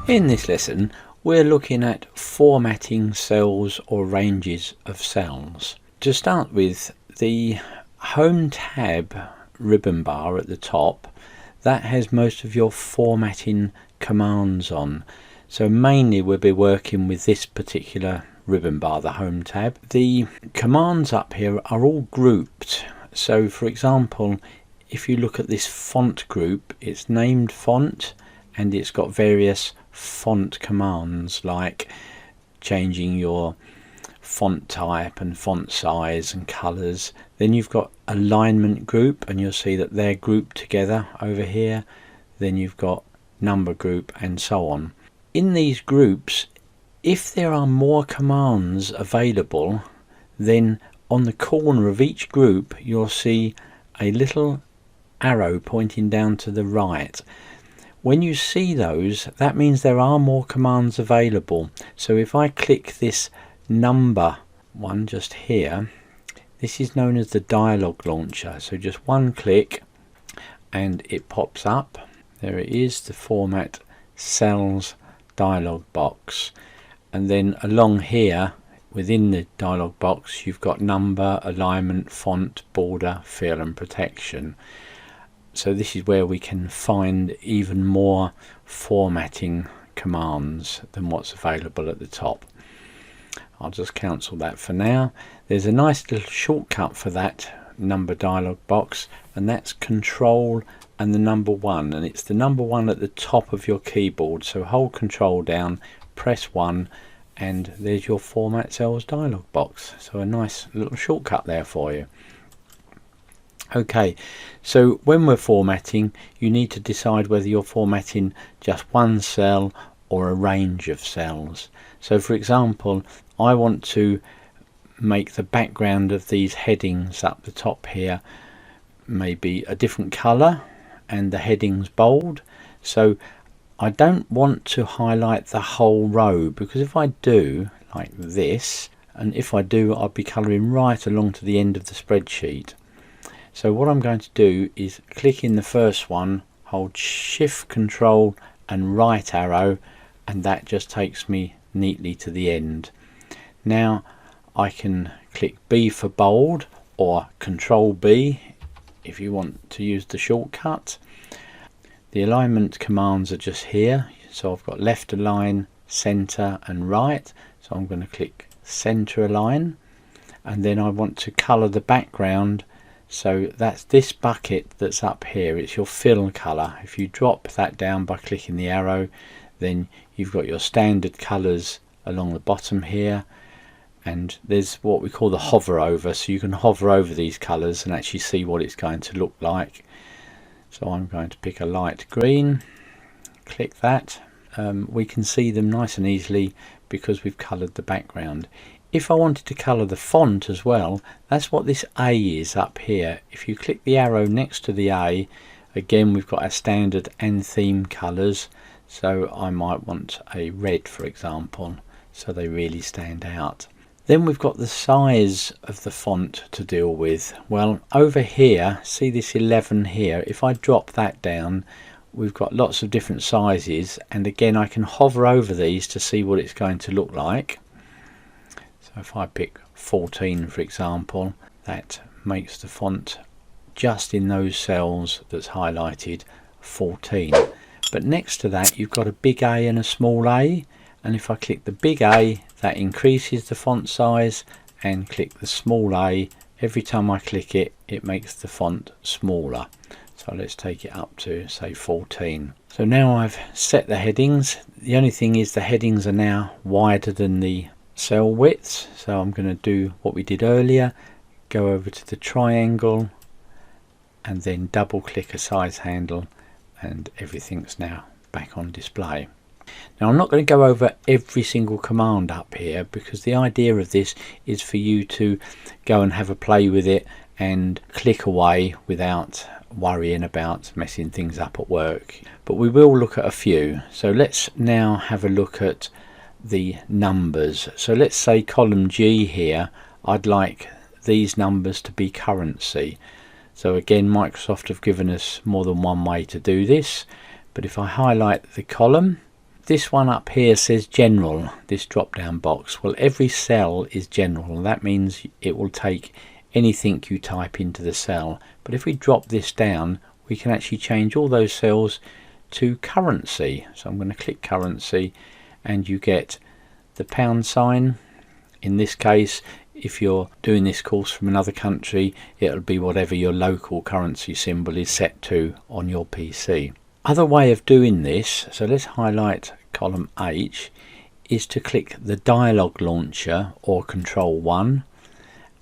In this lesson, we're looking at formatting cells or ranges of cells. To start with, the Home tab ribbon bar at the top, that has most of your formatting commands on. So mainly we'll be working with this particular ribbon bar, the Home tab. The commands up here are all grouped. So for example, if you look at this font group, it's named font and it's got various font commands like changing your font type and font size and colors. Then you've got alignment group, and you'll see that they're grouped together over here. Then you've got number group and so on. In these groups, if there are more commands available, then on the corner of each group you'll see a little arrow pointing down to the right. When you see those, that means there are more commands available. So if I click this number one just here, this is known as the dialog launcher. So just one click and it pops up. There it is, the format cells dialog box. And then along here within the dialog box you've got number, alignment, font, border, fill and protection. So this is where we can find even more formatting commands than what's available at the top. I'll just cancel that for now. There's a nice little shortcut for that number dialog box, and that's Control and the number 1, and it's the number 1 at the top of your keyboard. So hold Control down, press 1, and there's your Format Cells dialog box. So a nice little shortcut there for you. Okay, so when we're formatting, you need to decide whether you're formatting just one cell or a range of cells. So for example, I want to make the background of these headings up the top here maybe a different color and the headings bold. So I don't want to highlight the whole row, because if I do like this, and if I do, I'll be coloring right along to the end of the spreadsheet. So what I'm going to do is click in the first one, hold Shift, Control and right arrow, and that just takes me neatly to the end. Now I can click B for bold or Control B if you want to use the shortcut. The alignment commands are just here. So I've got left align, center and right. So I'm going to click center align, and then I want to color the background. So that's this bucket that's up here, it's your fill color. If you drop that down by clicking the arrow, then you've got your standard colors along the bottom here, and there's what we call the hover over, so you can hover over these colors and actually see what it's going to look like. So I'm going to pick a light green, click that. We can see them nice and easily because we've colored the background. If I wanted to colour the font as well, that's what this A is up here. If you click the arrow next to the A, again we've got our standard and theme colours. So I might want a red, for example, so they really stand out. Then we've got the size of the font to deal with. Well, over here, see this 11 here, if I drop that down, we've got lots of different sizes, and again I can hover over these to see what it's going to look like. If I pick 14 for example, that makes the font just in those cells that's highlighted 14. But next to that you've got a big A and a small a, and if I click the big A, that increases the font size, and click the small a, every time I click it, it makes the font smaller. So let's take it up to say 14. So now I've set the headings. The only thing is the headings are now wider than the cell widths, so I'm going to do what we did earlier, go over to the triangle and then double click a size handle, and everything's now back on display. Now I'm not going to go over every single command up here, because the idea of this is for you to go and have a play with it and click away without worrying about messing things up at work. But we will look at a few. So let's now have a look at the numbers. So let's say column G here, I'd like these numbers to be currency. So again, Microsoft have given us more than one way to do this, but if I highlight the column This one up here says general, this drop down box. Well, every cell is general. That means it will take anything you type into the cell. But if we drop this down, we can actually change all those cells to currency. So I'm going to click currency, and you get the pound sign. In this case, if you're doing this course from another country, it'll be whatever your local currency symbol is set to on your PC. Other way of doing this, so let's highlight column H, is to click the dialog launcher or control 1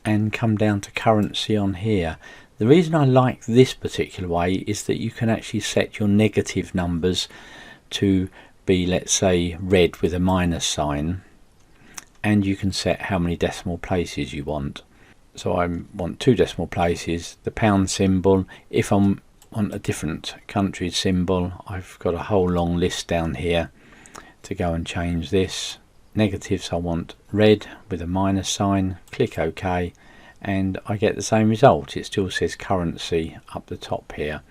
and come down to currency on here. The reason I like this particular way is that you can actually set your negative numbers to be, let's say, red with a minus sign, and you can set how many decimal places you want. So I want 2 decimal places, the pound symbol. If I'm on a different country's symbol, I've got a whole long list down here to go and change this. Negatives, I want red with a minus sign. Click OK, and I get the same result. It still says currency up the top here.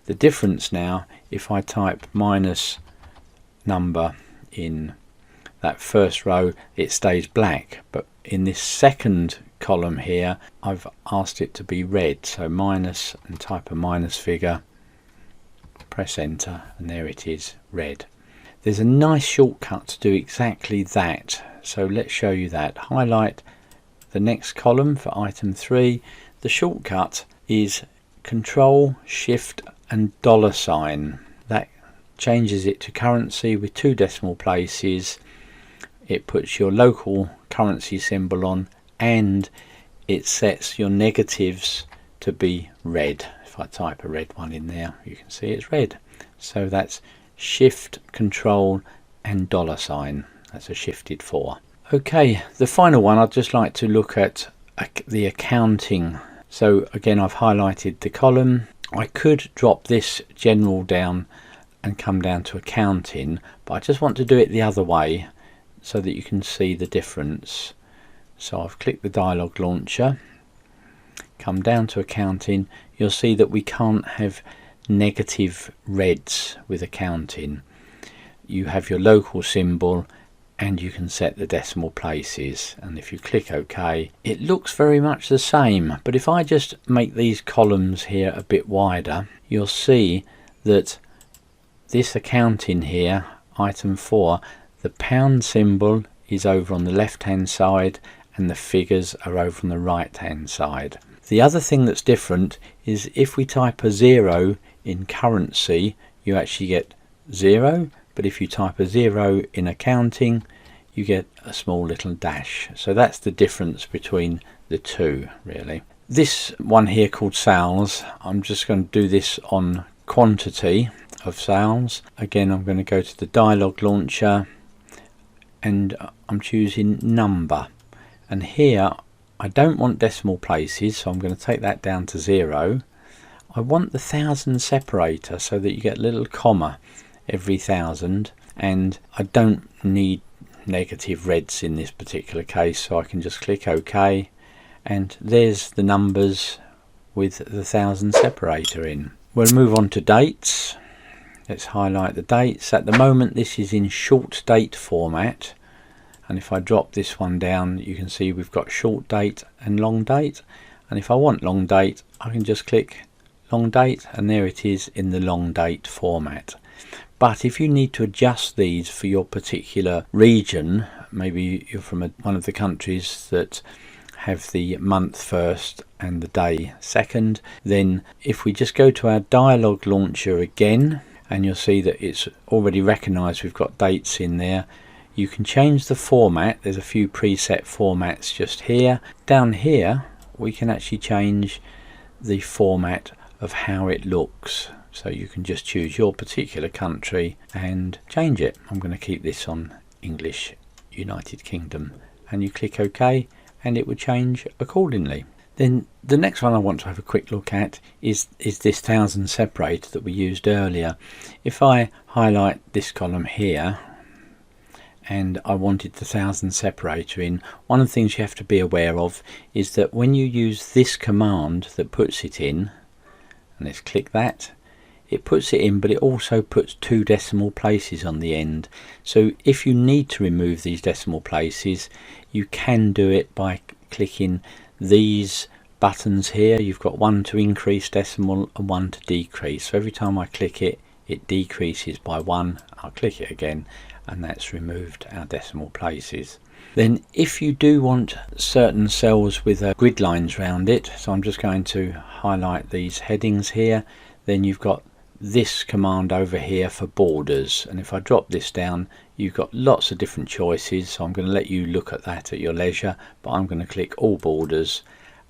The difference now, if I type minus number in that first row, it stays black, but in this second column here I've asked it to be red. So minus, and type a minus figure, press enter, and there it is, red. There's a nice shortcut to do exactly that, so let's show you that. Highlight the next column for item 3. The shortcut is Control Shift and $. That changes it to currency with 2 decimal places. It puts your local currency symbol on, and it sets your negatives to be red. If I type a red one in there, you can see it's red. So that's Shift, Control and $. That's a shifted 4. Okay, the final one, I'd just like to look at the accounting. So again, I've highlighted the column. I could drop this general down and come down to accounting, but I just want to do it the other way so that you can see the difference. So I've clicked the dialog launcher, come down to accounting. You'll see that we can't have negative reds with accounting. You have your local symbol, and you can set the decimal places, and if you click OK, it looks very much the same. But if I just make these columns here a bit wider, you'll see that this accounting here, item 4, the pound symbol is over on the left hand side and the figures are over on the right hand side. The other thing that's different is if we type a 0 in currency, you actually get 0, but if you type a 0 in accounting, you get a small little dash. So that's the difference between the two, really. This one here called sales, I'm just going to do this on quantity of sales. Again, I'm going to go to the dialog launcher and I'm choosing number, and here I don't want decimal places, so I'm going to take that down to 0. I want the thousand separator so that you get a little comma every 1,000, and I don't need negative reds in this particular case, so I can just click OK, and there's the numbers with the 1,000 separator in. We'll move on to dates. Let's highlight the dates. At the moment this is in short date format, and if I drop this one down, you can see we've got short date and long date, and if I want long date, I can just click long date, and there it is in the long date format. But if you need to adjust these for your particular region, maybe you're from one of the countries that have the month first and the day second, then if we just go to our dialog launcher again, and you'll see that it's already recognized we've got dates in there, you can change the format. There's a few preset formats just here. Down here we can actually change the format of how it looks, so you can just choose your particular country and change it. I'm going to keep this on English United Kingdom, and you click OK and it will change accordingly. Then the next one I want to have a quick look at is this 1,000 separator that we used earlier. If I highlight this column here and I wanted the 1,000 separator in, one of the things you have to be aware of is that when you use this command that puts it in, and let's click that, it puts it in, but it also puts 2 decimal places on the end. So if you need to remove these decimal places, you can do it by clicking these buttons here. You've got one to increase decimal and one to decrease. So every time I click it, it decreases by 1. I'll click it again, and that's removed our decimal places. Then if you do want certain cells with grid lines around it, so I'm just going to highlight these headings here, then you've got this command over here for borders, and if I drop this down, you've got lots of different choices. So I'm going to let you look at that at your leisure, but I'm going to click all borders,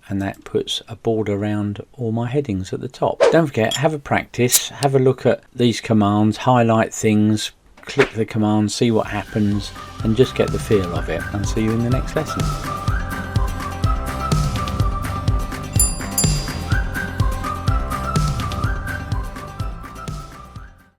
and that puts a border around all my headings at the top. Don't forget, have a practice, have a look at these commands, highlight things, click the command, see what happens, and just get the feel of it. And see you in the next lesson.